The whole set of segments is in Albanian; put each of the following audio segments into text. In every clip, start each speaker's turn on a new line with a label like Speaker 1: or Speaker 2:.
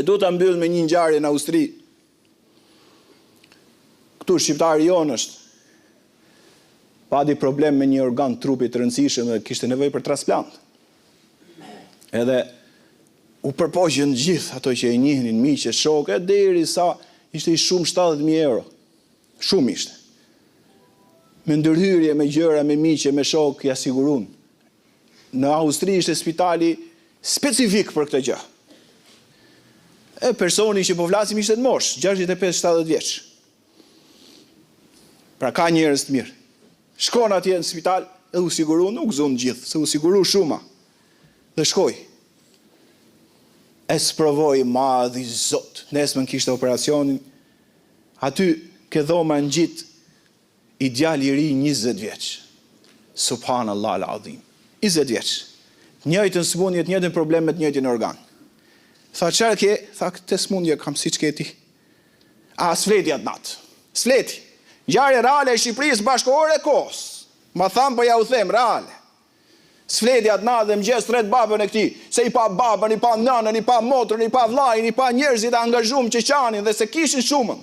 Speaker 1: E du të mbyll me një ngjarje në Austri. Këtu shqiptari jonë është. Padi problem me një organ trupit të rëndësishëm dhe kishte nevojë për transplant. Edhe u përpoqën gjithë ato që e njihnin miqë, shokë, derisa ishte i shumë 70.000 euro. Shumë ishte. Me ndërhyrje, me gjëra, me miqë, me shokë, ja sigurun. Në Austri ishte spitali specifik për këtë gjë. E personi që po flasim ishte të mosh, 65-70 vjeç. Pra ka njerëz të mirë. Shkon atje në spital dhe u sigurun, nuk zonë gjithë, se u siguru shuma. Dhe shkoj. E sprovoj madhi Zot. Nesmën kishte operacionin. Aty ke dhoma në gjitë i djali i ri 20 vjeç. Subhanallah al-azim. 20 vjeç. Njëjtën smundje, njëjtën problemet, njëjtin organ. Tha çfarë ke? Tha këtë smundje kam siç ke ti. A s'fleti atë natë. S'fleti. Ngjarje reale e Shqipërisë bashkëore e kohës. Ma tham po ja u them reale. S'fleti atë natë dhe mëngjes tret babën e këtij, se i pa babën, i pa nënën, i pa motrën, i pa vllajin, i pa njerëzit e angazhuar që qanin dhe se kishin shumën.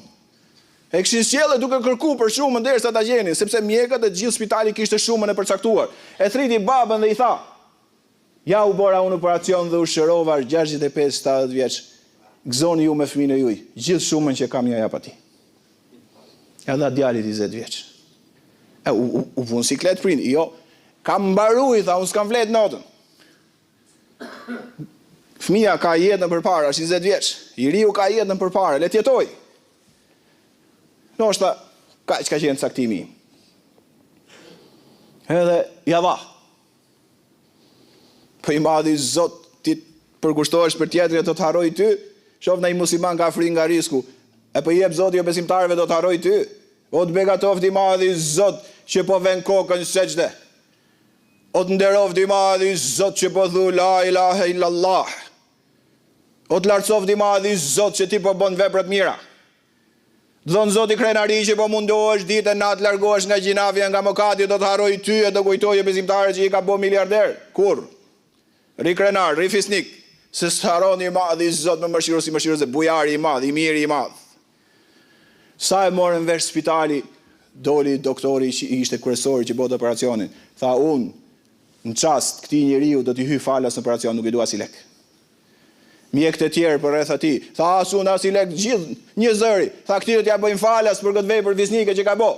Speaker 1: E kishin sjellë duke kërku për shumën derisa ta gjenin, sepse mjekët e gjithë spitali kishte shumën e përcaktuar. E thriti babën dhe i tha: "Ja u bora unë operacion dhe u shërova 65-70 vjeç. Gëzoni ju me fëmijën e juaj. Gjithë shumën që kam ja jap atij." Ja dha djalit 20 vjeç. U vun siklet prind. Jo, kam mbaru, i tha, unë s'kam flet natën. Fëmia ka jetën përpara, është 20 vjeç. I riu ka jetën përpara, le të jetoj. Ndoshta ka qenë caktimi im. Edhe ja dha. Po i madhi Zot, ti përkushtohesh për tjetrin do të harroj ty. Shoh në një musliman ka fri nga risku. E po jep Zoti jo besimtarëve do të harroj ty. O të begatoft i madhi Zot që po vën kokën sejdë. O të nderoft i madhi Zot që po thu la ilaha illallah. O të lartësoft i madhi Zot që ti po bën vepra të mira. Dhon Zoti krenari që po mundohesh ditë natë largohesh nga gjinavja, nga mëkati, do të harroj ty e do kujtojë besimtarët që i ka bë miliarder. Kur? Ri krenar, ri fisnik, se s'harroni i madhi Zot me mëshirës, bujari i madh, i miri i madh. Sa e morën vesh spitali, doli doktori që ishte kryesori që bëti operacionin. Tha unë, në çast këtij njeriu do t'i hyj falas në operacion, nuk i dua si lek. Mjekët e tjerë për rreth atij, tha asun as i lek gjithë një zëri. Tha këtij do t'ja bëjmë falas për këtë vepër fisnike që ka bë.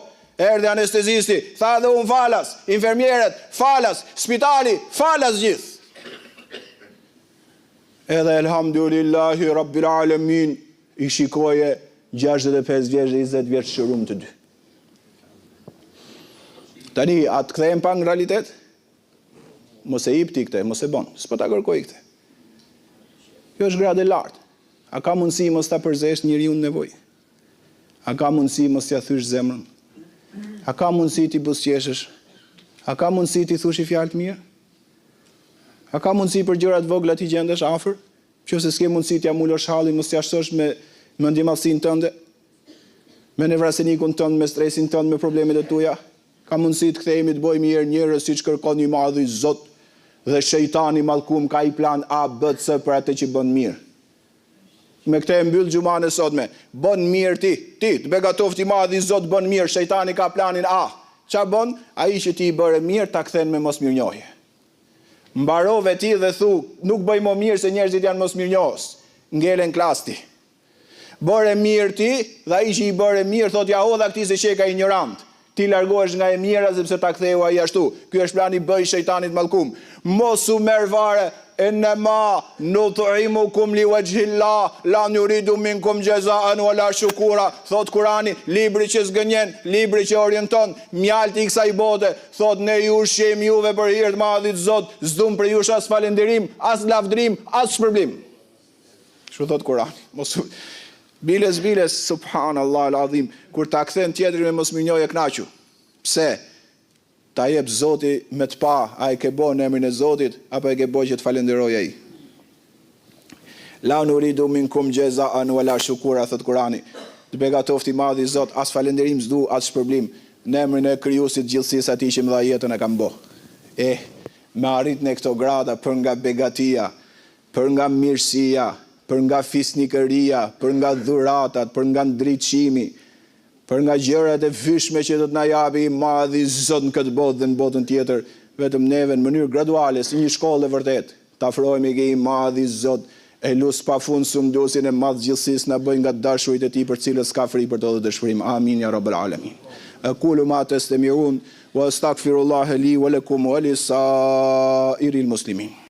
Speaker 1: Erdhi anestezisti, tha dhe unë falas, infermierët falas, spitali falas gjithë. Edhe elhamdulillahi rabbil alamin i shikoje 65 vjeç dhe 20 vjeç shërum të dy. Tani, atë kthejmë pa në realitet? Mos e ip ti këte, mos e bon, s'po ta kërkoj këte. Kjo është grade lartë. A ka mundësi mos ta përzesh njeriu në nevojë? A ka mundësi mos t'ia thysh zemrën? A ka mundësi ti buzëqeshësh? A ka mundësi ti thush i fjalë të mirë? A ka mundësi për gjëra të vogla ti gjendesh afër? Nëse s'ke mundësi t'ia mulosh hallin, mos t'ia shtosh me ndjemallsinë tënde, me nevrasenikun tënd, me stresin tënd, me problemet e tuaja. Ka mundësi të kthehemi të bëjmë mirë njerëz siç kërkon i madhi Zot, dhe shejtani mallkum ka i plan A, B, C për atë që bën mirë. Me këtë e mbyll xhuman e sotme. Bën mirë ti, të begatoft i madhi Zot bën mirë, shejtani ka planin A. Ç'a bën? Ai që ti i bëre mirë ta kthen me mosmirnjohje. Mbarove ti dhe thu, nuk bëj më mirë se njerëzit janë mosmirnjohës. Ngelen klas ti. Bëre mirë ti, dhe ai që i bëre mirë thot ja hodha këtij se që ka ignorant. Ti largohesh nga e mira sepse ta ktheu ai ashtu. Ky është plani i bëj shejtanit mallkum. Mos u merr vare enma nut'imukum liwajhillah la nuridu minkum jazaan wala shukura. Thot Kurani, libri që zgënjen, libri që orienton, mjalti i kësaj bote, thot ne ju ushqejmë juve për hir të madhit Zot, s'dum për jush as falënderim, as lavdrim, as shpërblim. Kështu thot Kurani. Mos biles, subhanallah al-azim, kur ta kthen tjetrin me mosmirnjohje knaqu. Pse? Ta jep Zoti me të pa, a e ke bo në emrin e Zotit, apo e ke bo që të falenderoj ai. La nuridu minkum jazaan wala shukura, thot Kurani. Të begatoft i madhi Zot, as falenderim s'du, as shpërblim, në emrin e krijuesit gjithësisë atij që më dha jetën e kam bo. Me arrit në këto grada për nga begatia, për nga mirësia, për nga fisnikëria, për nga dhuratat, për nga ndriçimi, për nga gjërat e fyshme që do të na japi i madhi Zot në këtë botë dhe në botën tjetër, vetëm neve në mënyrë graduale, si një shkollë e vërtet, të afrohemi ke i madhi Zot, e lus pafund sumdusin e madh gjithësisë na bëj nga dashurit e tij për cilët s'ka fri për to dhe dëshpërim. Amin ya rabbal alamin. Aqulu ma tastami'un wa astaghfirullaha li wa lakum wa lisairil muslimin.